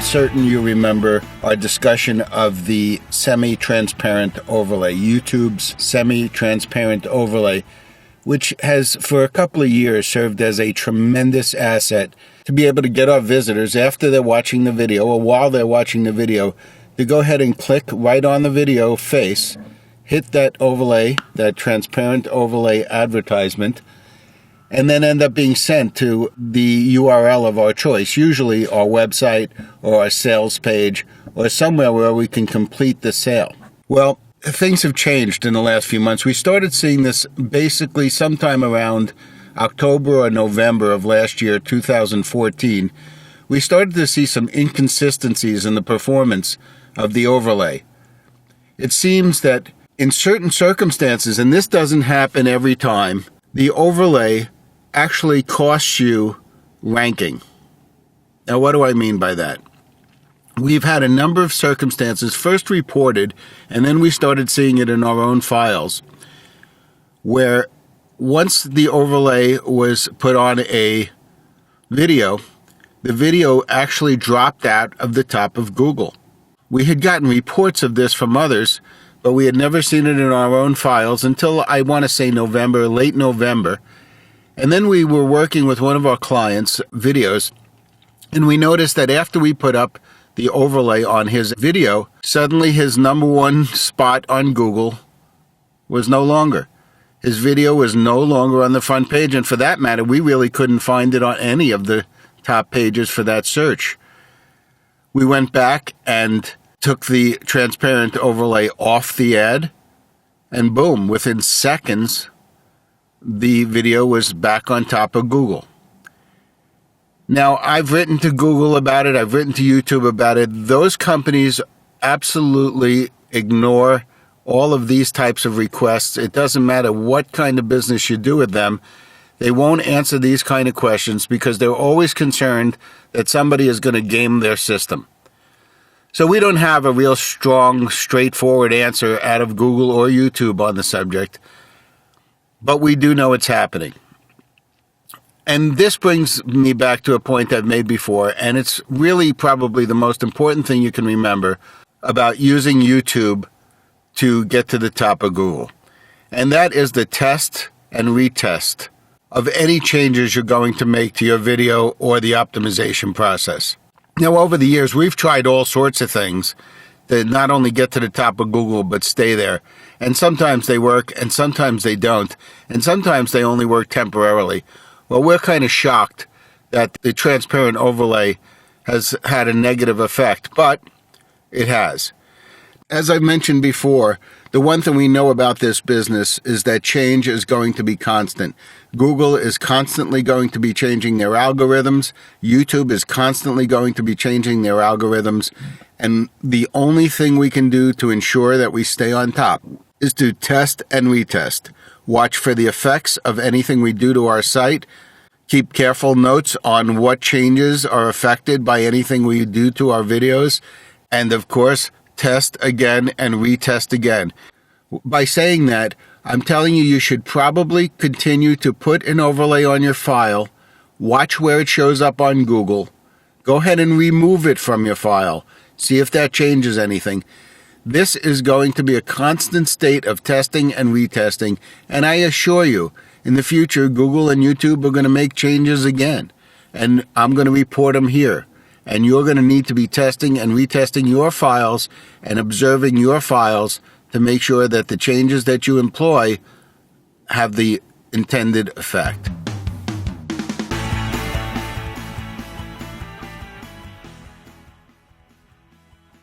certain you remember our discussion of the semi-transparent overlay, YouTube's semi-transparent overlay, which has for a couple of years served as a tremendous asset to be able to get our visitors after they're watching the video or while they're watching the video to go ahead and click right on the video face, hit that overlay, that transparent overlay advertisement, and then end up being sent to the URL of our choice, usually our website or our sales page or somewhere where we can complete the sale. Well, things have changed in the last few months. We started seeing this basically sometime around October or November of last year, 2014. We started to see some inconsistencies in the performance of the overlay. It seems that in certain circumstances, and this doesn't happen every time, the overlay actually costs you ranking. Now, what do I mean by that? We've had a number of circumstances first reported, and then we started seeing it in our own files, where once the overlay was put on a video, the video actually dropped out of the top of Google. We had gotten reports of this from others, but we had never seen it in our own files until, I want to say November, late November. And then we were working with one of our clients' videos, and we noticed that after we put up the overlay on his video, suddenly his number one spot on Google was no longer. His video was no longer on the front page, and for that matter, we really couldn't find it on any of the top pages for that search. We went back and took the transparent overlay off the ad, and boom, within seconds, the video was back on top of Google. Now, I've written to Google about it. I've written to YouTube about it. Those companies absolutely ignore all of these types of requests. It doesn't matter what kind of business you do with them. They won't answer these kind of questions because they're always concerned that somebody is going to game their system. So we don't have a real strong, straightforward answer out of Google or YouTube on the subject. But we do know it's happening. And this brings me back to a point I've made before, and it's really probably the most important thing you can remember about using YouTube to get to the top of Google. And that is the test and retest of any changes you're going to make to your video or the optimization process. Now, over the years, we've tried all sorts of things to not only get to the top of Google, but stay there. And sometimes they work, and sometimes they don't. And sometimes they only work temporarily. Well, we're kind of shocked that the transparent overlay has had a negative effect, but it has. As I mentioned before, the one thing we know about this business is that change is going to be constant. Google is constantly going to be changing their algorithms. YouTube is constantly going to be changing their algorithms. And the only thing we can do to ensure that we stay on top is to test and retest. Watch for the effects of anything we do to our site. Keep careful notes on what changes are affected by anything we do to our videos. And of course, test again and retest again. By saying that, I'm telling you, you should probably continue to put an overlay on your file, watch where it shows up on Google, go ahead and remove it from your file, see if that changes anything. This is going to be a constant state of testing and retesting, and I assure you, in the future, Google and YouTube are going to make changes again, and I'm going to report them here. And you're going to need to be testing and retesting your files and observing your files to make sure that the changes that you employ have the intended effect.